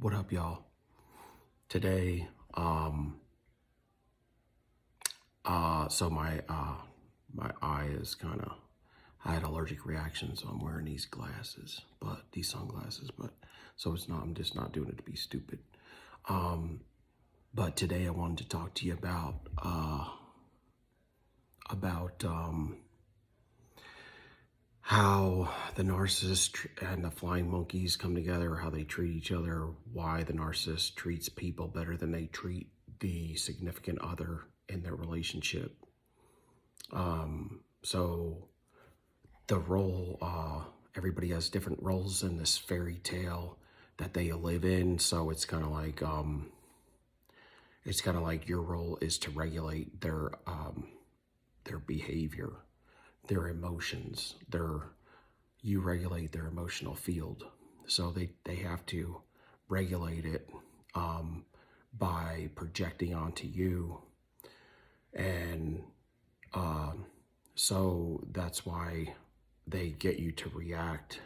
What up, y'all? Today, so my eye is kind of, I had allergic reaction, so I'm wearing these glasses, but these sunglasses, but so it's not, I'm just not doing it to be stupid. Um, but today I wanted to talk to you about how the narcissist and the flying monkeys come together, how they treat each other, why the narcissist treats people better than they treat the significant other in their relationship. So the role, everybody has different roles in this fairy tale that they live in. So it's kind of like your role is to regulate their behavior, their emotions, you regulate their emotional field. So they have to regulate it by projecting onto you. And so that's why they get you to react,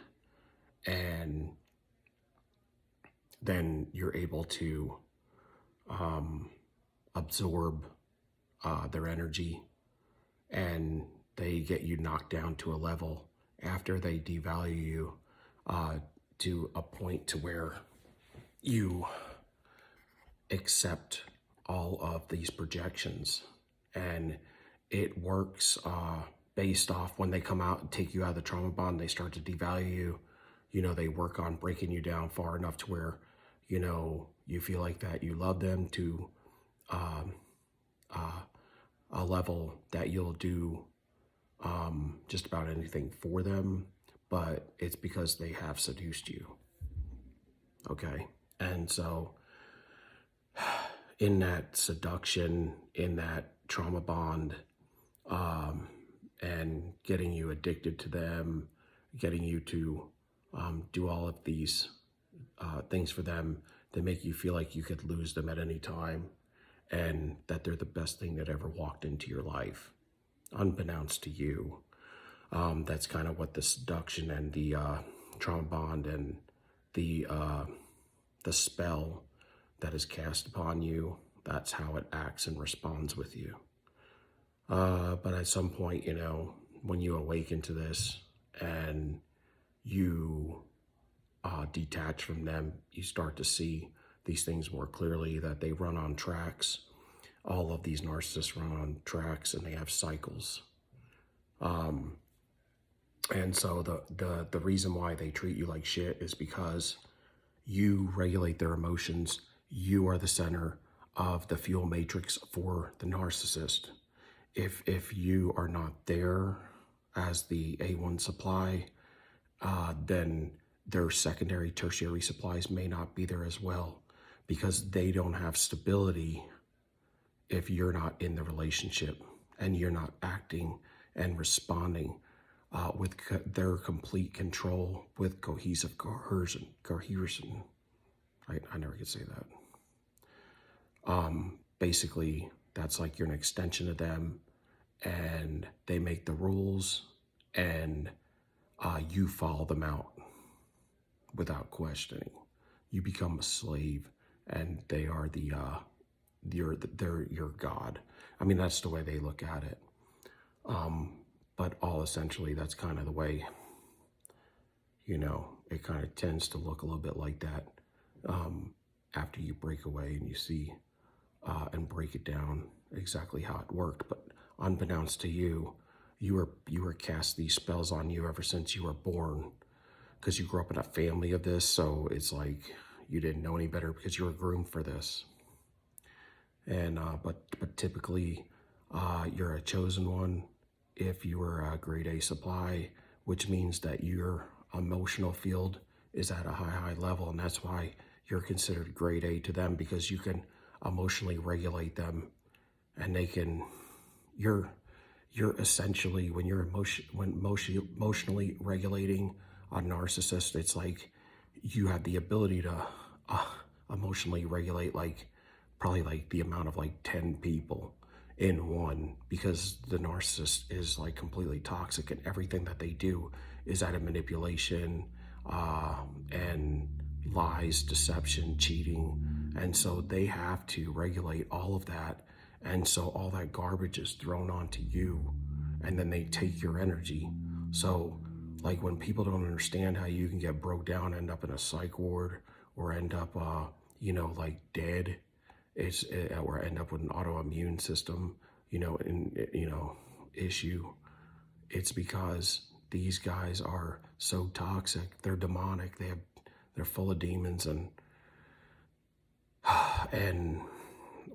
and then you're able to absorb their energy, and they get you knocked down to a level after they devalue you to a point to where you accept all of these projections. And it works based off when they come out and take you out of the trauma bond, they start to devalue you. They work on breaking you down far enough to where, you feel like that you love them to a level that you'll do just about anything for them, but it's because they have seduced you. Okay. And so in that seduction, in that trauma bond, and getting you addicted to them, getting you to do all of these things for them, they make you feel like you could lose them at any time, and that they're the best thing that ever walked into your life, unbeknownst to you. That's kind of what the seduction and the trauma bond and the spell that is cast upon you, that's how it acts and responds with you. But at some point, when you awaken to this and you detach from them, you start to see these things more clearly, that they run on tracks. All of these narcissists run on tracks, and they have cycles. And so the reason why they treat you like shit is because you regulate their emotions. You are the center of the fuel matrix for the narcissist. If you are not there as the A1 supply, then their secondary, tertiary supplies may not be there as well, because they don't have stability if you're not in the relationship and you're not acting and responding with their complete control, with cohesive coercion. I never could say that. Basically, that's like you're an extension of them, and they make the rules, and you follow them out without questioning. You become a slave, and they are they're your God. I mean, that's the way they look at it. But all essentially, that's kind of the way, it kind of tends to look a little bit like that after you break away and you see and break it down exactly how it worked. But unbeknownst to you, you were cast these spells on you ever since you were born, because you grew up in a family of this. So it's like you didn't know any better because you were groomed for this. And but typically you're a chosen one if you were a grade A supply, which means that your emotional field is at a high level, and that's why you're considered grade A to them, because you can emotionally regulate them, and you're essentially, when you're emotionally regulating a narcissist, it's like you have the ability to emotionally regulate probably like the amount of like 10 people in one, because the narcissist is like completely toxic, and everything that they do is out of manipulation and lies, deception, cheating. And so they have to regulate all of that. And so all that garbage is thrown onto you, and then they take your energy. So, like, when people don't understand how you can get broke down, end up in a psych ward, or end up, like dead, or end up with an autoimmune system, issue. It's because these guys are so toxic. They're demonic. They're full of demons, and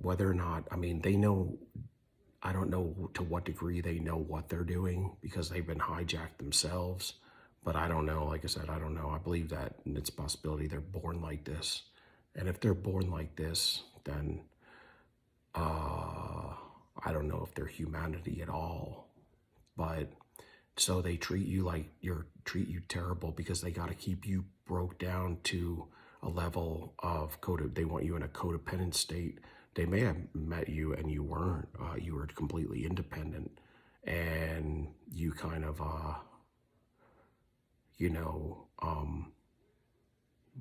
whether or not, I mean, they know. I don't know to what degree they know what they're doing because they've been hijacked themselves. But I don't know. Like I said, I don't know. I believe that it's a possibility they're born like this. And if they're born like this, then I don't know if they're humanity at all. But so they treat you like treat you terrible because they got to keep you broke down to a level of they want you in a codependent state. They may have met you and you weren't. You were completely independent, and you kind of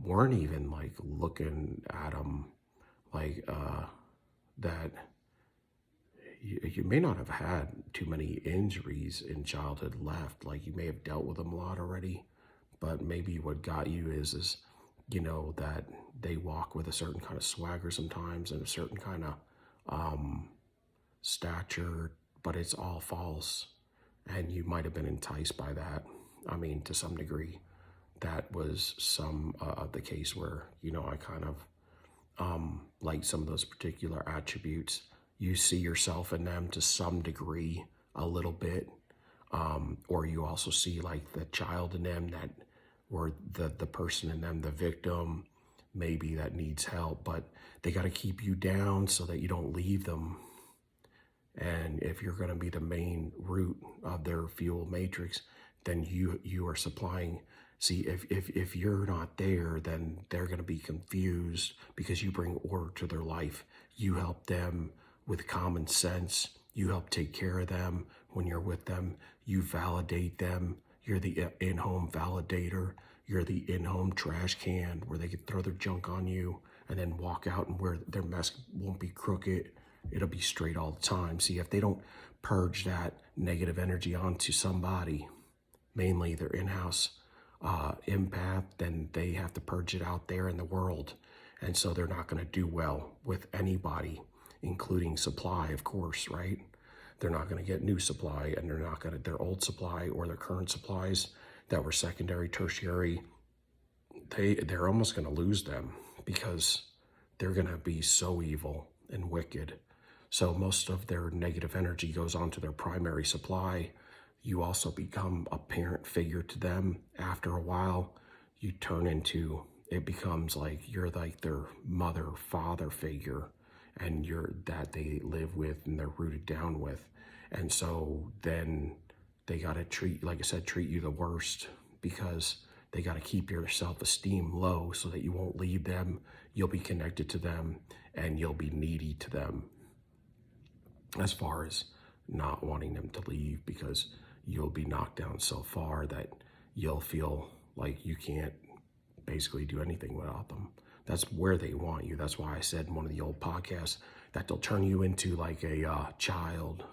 weren't even like looking at them like that. You may not have had too many injuries in childhood left. Like, you may have dealt with them a lot already, but maybe what got you is that they walk with a certain kind of swagger sometimes and a certain kind of stature, but it's all false. And you might have been enticed by that. I mean, to some degree, that was some of the case where, I kind of like some of those particular attributes. You see yourself in them to some degree, a little bit, or you also see like the child in them or the person in them, the victim, maybe that needs help, but they got to keep you down so that you don't leave them. And if you're going to be the main root of their fuel matrix, then you are supplying. See, if you're not there, then they're going to be confused because you bring order to their life. You help them with common sense. You help take care of them when you're with them. You validate them. You're the in-home validator. You're the in-home trash can where they can throw their junk on you and then walk out, and where their mess won't be crooked. It'll be straight all the time. See, if they don't purge that negative energy onto somebody, mainly their in-house empath, then they have to purge it out there in the world. And so they're not going to do well with anybody, including supply, of course, right? They're not going to get new supply, and they're not going to, their old supply or their current supplies that were secondary, tertiary, they're almost going to lose them because they're going to be so evil and wicked. So most of their negative energy goes on to their primary supply. You also become a parent figure to them. After a while, you turn into, it becomes like you're like their mother, father figure, and you're that they live with and they're rooted down with. And so then they got to treat, like I said, treat you the worst because they got to keep your self-esteem low so that you won't leave them. You'll be connected to them and you'll be needy to them, as far as not wanting them to leave, because you'll be knocked down so far that you'll feel like you can't basically do anything without them. That's where they want you. That's why I said in one of the old podcasts that they'll turn you into like a child.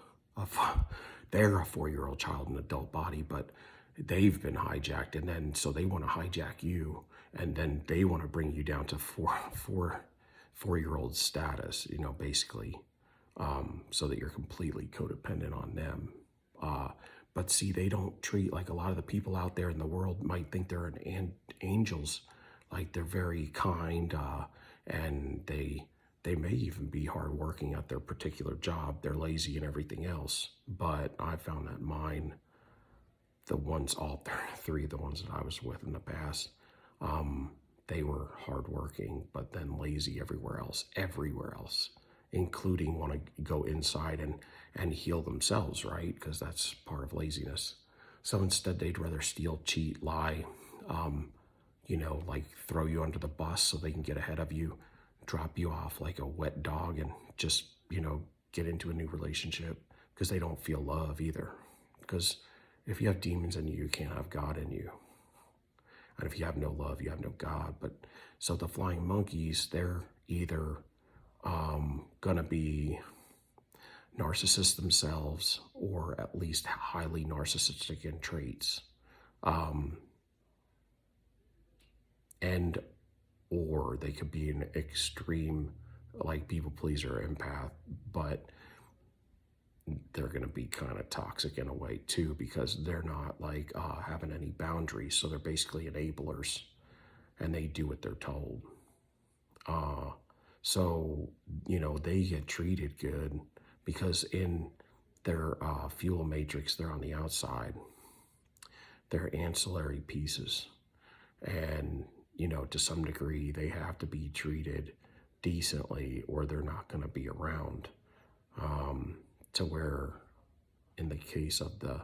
They're a 4-year-old child in an adult body, but they've been hijacked, and then so they want to hijack you, and then they want to bring you down to 4-year-old status, basically, so that you're completely codependent on them. But see, they don't treat, like a lot of the people out there in the world might think they're angels, like they're very kind, and they may even be hardworking at their particular job. They're lazy and everything else. But I found that mine, all three of the ones that I was with in the past, they were hardworking, but then lazy everywhere else, including want to go inside and heal themselves, right? Because that's part of laziness. So instead, they'd rather steal, cheat, lie, like throw you under the bus so they can get ahead of you, drop you off like a wet dog, and just, get into a new relationship because they don't feel love either. Because if you have demons in you, you can't have God in you. And if you have no love, you have no God. But so the flying monkeys, they're either gonna be narcissists themselves, or at least highly narcissistic in traits, um, and or they could be an extreme like people pleaser empath, but they're going to be kind of toxic in a way too, because they're not like having any boundaries. So they're basically enablers, and they do what they're told. Uh, so, they get treated good because in their fuel matrix, they're on the outside. They're ancillary pieces. And, to some degree, they have to be treated decently or they're not going to be around. To where, in the case of the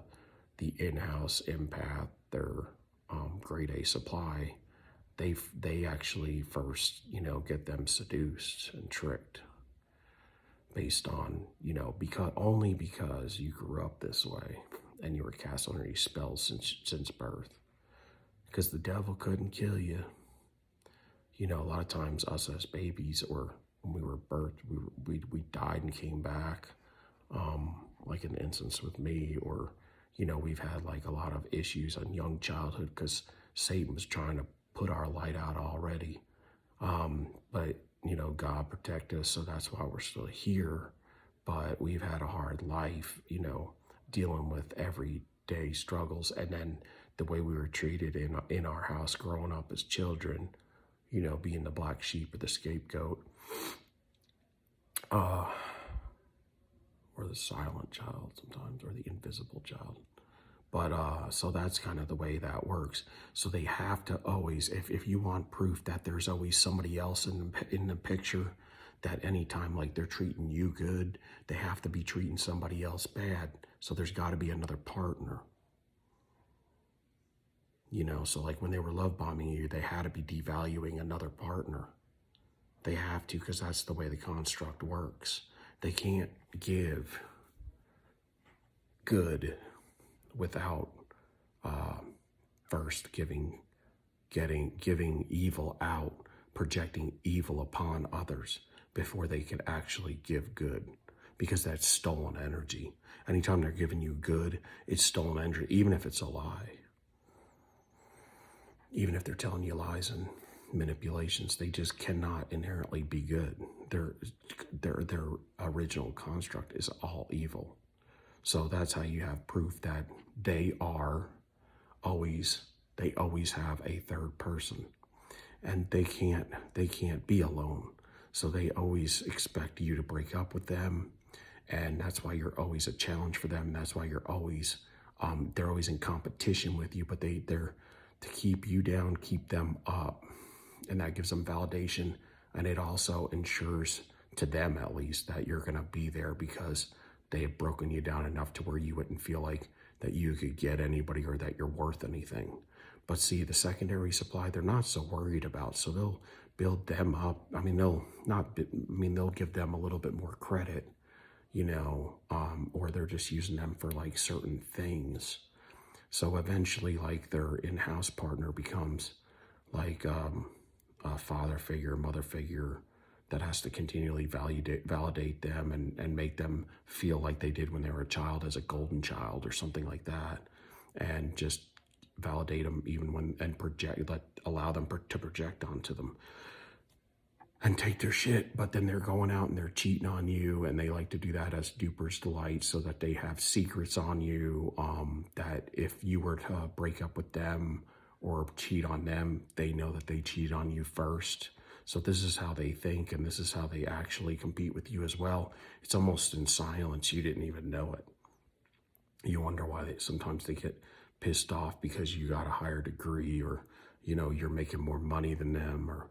in-house empath, their grade A supply, they actually first, get them seduced and tricked based on, because you grew up this way and you were cast under these spells since birth. Because the devil couldn't kill you. A lot of times us as babies, or when we were birthed, we died and came back. Like an instance with me, or, we've had like a lot of issues in young childhood because Satan was trying to put our light out already. But, God protect us, so that's why we're still here. But we've had a hard life, dealing with everyday struggles. And then the way we were treated in our house growing up as children, being the black sheep or the scapegoat, or the silent child sometimes, or the invisible child. But so that's kind of the way that works. So they have to always, if you want proof that there's always somebody else in the picture, that anytime like they're treating you good, they have to be treating somebody else bad. So there's got to be another partner. So like when they were love bombing you, they had to be devaluing another partner. They have to, because that's the way the construct works. They can't give good without first giving evil out, projecting evil upon others before they can actually give good, because that's stolen energy. Anytime they're giving you good, it's stolen energy, even if it's a lie. Even if they're telling you lies and manipulations, they just cannot inherently be good. Their original construct is all evil. So that's how you have proof that they always have a third person, and they can't be alone. So they always expect you to break up with them, and that's why you're always a challenge for them. That's why you're always they're always in competition with you, but they're to keep you down, keep them up, and that gives them validation, and it also ensures to them at least that you're going to be there because they have broken you down enough to where you wouldn't feel like that you could get anybody or that you're worth anything. But see, the secondary supply, they're not so worried about, so they'll build them up. They'll give them a little bit more credit, or they're just using them for like certain things. So eventually, like, their in-house partner becomes like a father figure, mother figure that has to continually validate them and make them feel like they did when they were a child, as a golden child or something like that, and just validate them even when, and allow them to project onto them and take their shit. But then they're going out and they're cheating on you, and they like to do that as duper's delight, so that they have secrets on you, that if you were to break up with them or cheat on them, they know that they cheated on you first. So this is how they think, and this is how they actually compete with you as well. It's almost in silence. You didn't even know it. You wonder why sometimes they get pissed off because you got a higher degree, or, you're making more money than them, or,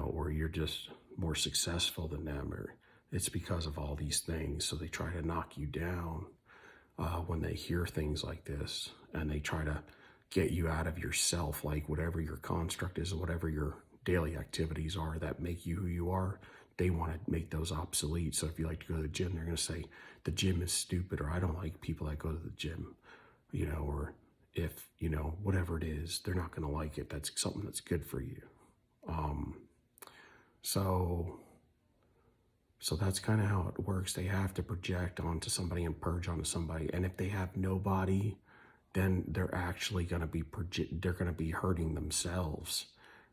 or you're just more successful than them, or it's because of all these things. So they try to knock you down when they hear things like this, and they try to get you out of yourself, like whatever your construct is, or whatever your daily activities are that make you who you are. They want to make those obsolete. So if you like to go to the gym, they're going to say the gym is stupid, or I don't like people that go to the gym, or if, you know, whatever it is, they're not going to like it. That's something that's good for you. Um, so, so that's kind of how it works. They have to project onto somebody and purge onto somebody. And if they have nobody, then they're actually going to be, they're going to be hurting themselves.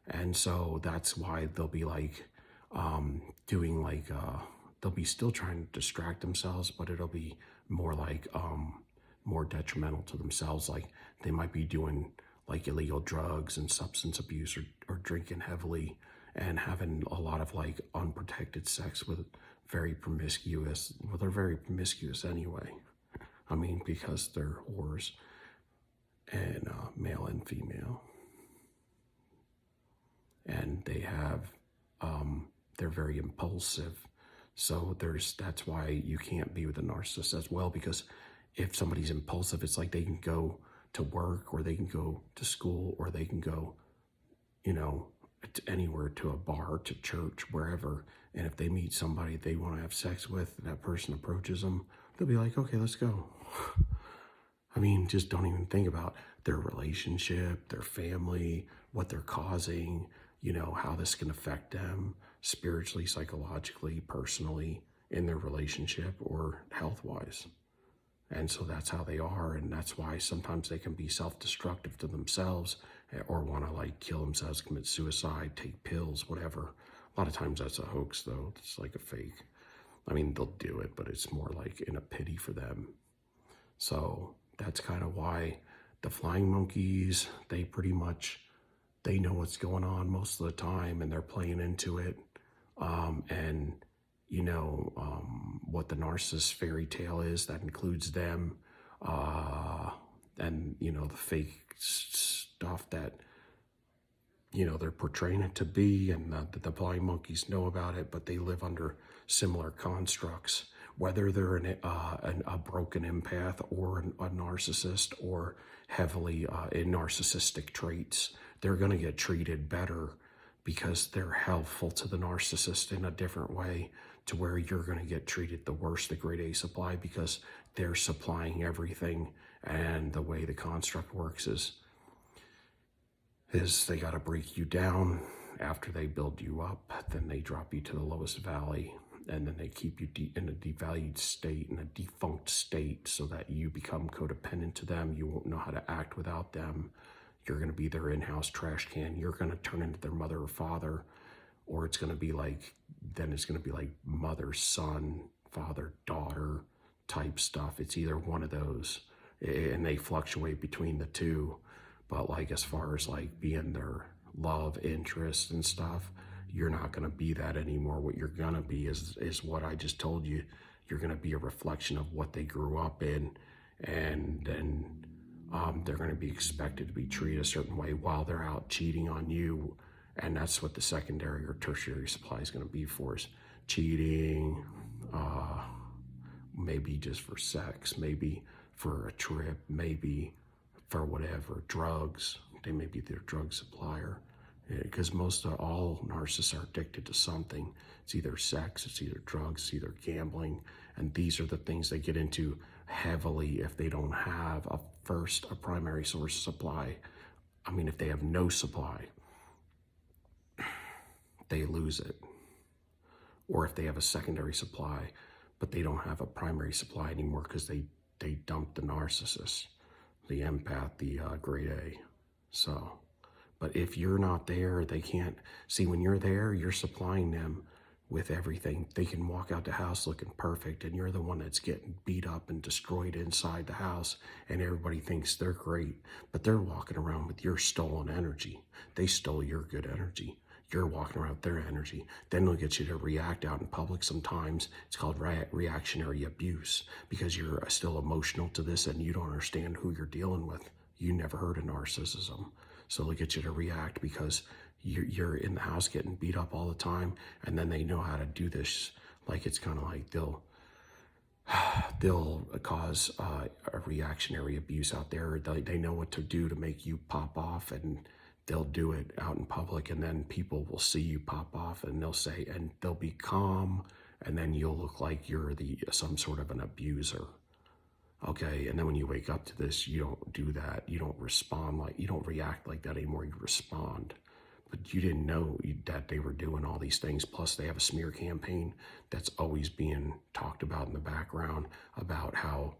And so that's why they'll be like, doing like, they'll be still trying to distract themselves, but it'll be more like, more detrimental to themselves. Like they might be doing like illegal drugs and substance abuse, or drinking heavily and having a lot of like unprotected sex with very promiscuous, well, they're very promiscuous anyway. I mean, because they're whores, and male and female. And they have, they're very impulsive. So that's why you can't be with a narcissist as well, because if somebody's impulsive, it's like they can go to work, or they can go to school, or they can go, you know, anywhere, to a bar, to church, wherever. And if they meet somebody they want to have sex with, and that person approaches them, they'll be like, okay, let's go. I mean, just don't even think about their relationship, their family, what they're causing, you know, how this can affect them spiritually, psychologically, personally, in their relationship, or health-wise. And so that's how they are, and that's why sometimes they can be self-destructive to themselves, or want to like kill themselves, commit suicide, take pills, whatever. A lot of times that's a hoax, though. It's like a fake. I mean, they'll do it, but it's more like in a pity for them. So that's kind of why the flying monkeys, they pretty much, they know what's going on most of the time, and they're playing into it. And you know, what the narcissist fairy tale is, that includes them, and, you know, the fake stuff that, you know, they're portraying it to be, and the blind monkeys know about it, but they live under similar constructs, whether they're a broken empath, or a narcissist, or heavily in narcissistic traits. They're going to get treated better because they're helpful to the narcissist in a different way, to where you're going to get treated the worst, the grade A supply, because they're supplying everything. And the way the construct works is they got to break you down. After they build you up, then they drop you to the lowest valley, and then they keep you in a devalued state, in a defunct state, so that you become codependent to them. You won't know how to act without them. You're going to be their in-house trash can. You're going to turn into their mother or father, or it's going to be like, then it's going to be like mother, son, father, daughter type stuff. It's either one of those, and they fluctuate between the two. But like, as far as like being their love interest and stuff, you're not going to be that anymore. What you're going to be is what I just told you. You're going to be a reflection of what they grew up in, and then they're going to be expected to be treated a certain way while they're out cheating on you. And that's what the secondary or tertiary supply is going to be for, is cheating, maybe just for sex, maybe for a trip, maybe for whatever, drugs. They may be their drug supplier, because most of all narcissists are addicted to something. It's either sex, it's either drugs, it's either gambling. And these are the things they get into heavily if they don't have a primary source of supply. I mean, if they have no supply, they lose it. Or if they have a secondary supply, but they don't have a primary supply anymore because they dumped the narcissist, the empath, the grade A. So, but if you're not there, they can't. See, when you're there, you're supplying them with everything. They can walk out the house looking perfect, and you're the one that's getting beat up and destroyed inside the house, and everybody thinks they're great, but they're walking around with your stolen energy. They stole your good energy. You're walking around with their energy. Then they'll get you to react out in public sometimes. It's called reactionary abuse, because you're still emotional to this and you don't understand who you're dealing with. You never heard of narcissism. So they'll get you to react because you're in the house getting beat up all the time, and then they know how to do this. Like, it's kind of like they'll cause a reactionary abuse out there. They know what to do to make you pop off, and they'll do it out in public, and then people will see you pop off, and they'll be calm, and then you'll look like you're some sort of an abuser. Okay, and then when you wake up to this, you don't do that. You don't respond like, you don't react like that anymore. You respond. But you didn't know that they were doing all these things. Plus, they have a smear campaign that's always being talked about in the background about how,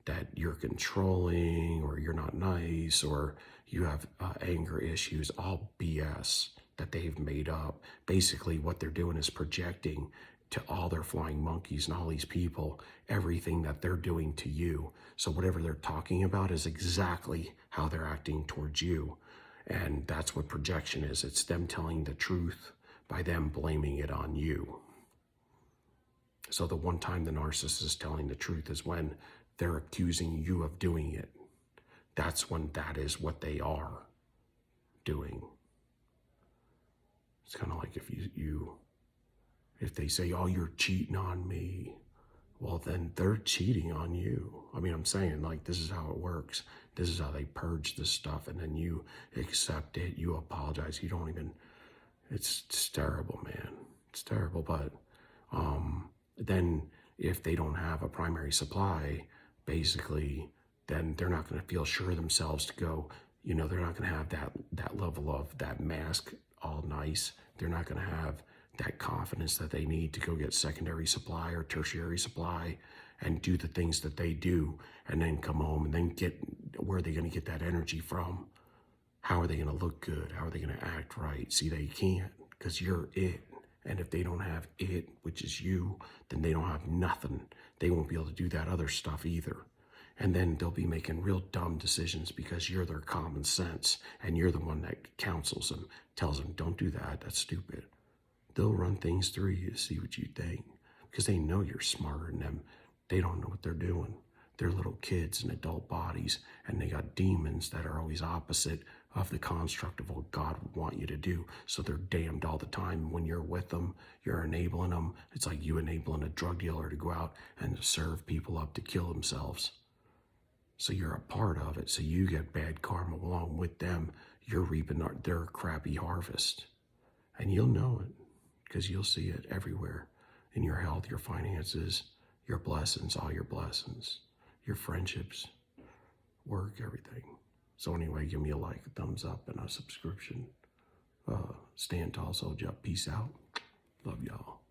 that you're controlling or you're not nice or you have anger issues, all BS that they've made up. Basically, what they're doing is projecting to all their flying monkeys and all these people everything that they're doing to you. So whatever they're talking about is exactly how they're acting towards you. And that's what projection is. It's them telling the truth by them blaming it on you. So the one time the narcissist is telling the truth is when they're accusing you of doing it. That's when that is what they are doing. It's kind of like if they say, oh, you're cheating on me, well, then they're cheating on you. I mean, I'm saying, like, this is how it works. This is how they purge this stuff, and then you accept it, you apologize, you don't even, it's terrible, man. It's terrible, but then if they don't have a primary supply, basically, then they're not going to feel sure of themselves to go, they're not going to have that level of that mask all nice. They're not going to have that confidence that they need to go get secondary supply or tertiary supply and do the things that they do and then come home and then where are they going to get that energy from? How are they going to look good? How are they going to act right? See, they can't because you're it. And if they don't have it, which is you, then they don't have nothing. They won't be able to do that other stuff either. And then they'll be making real dumb decisions because you're their common sense and you're the one that counsels them, tells them, don't do that, that's stupid. They'll run things through you to see what you think because they know you're smarter than them. They don't know what they're doing. They're little kids in adult bodies, and they got demons that are always opposite of the construct of what God would want you to do. So they're damned all the time. When you're with them, you're enabling them. It's like you enabling a drug dealer to go out and serve people up to kill themselves. So you're a part of it. So you get bad karma along with them. You're reaping their crappy harvest. And you'll know it because you'll see it everywhere in your health, your finances, your blessings, all your blessings, your friendships, work, everything. So anyway, give me a like, a thumbs up, and a subscription. Stand tall, soldier up. Peace out. Love y'all.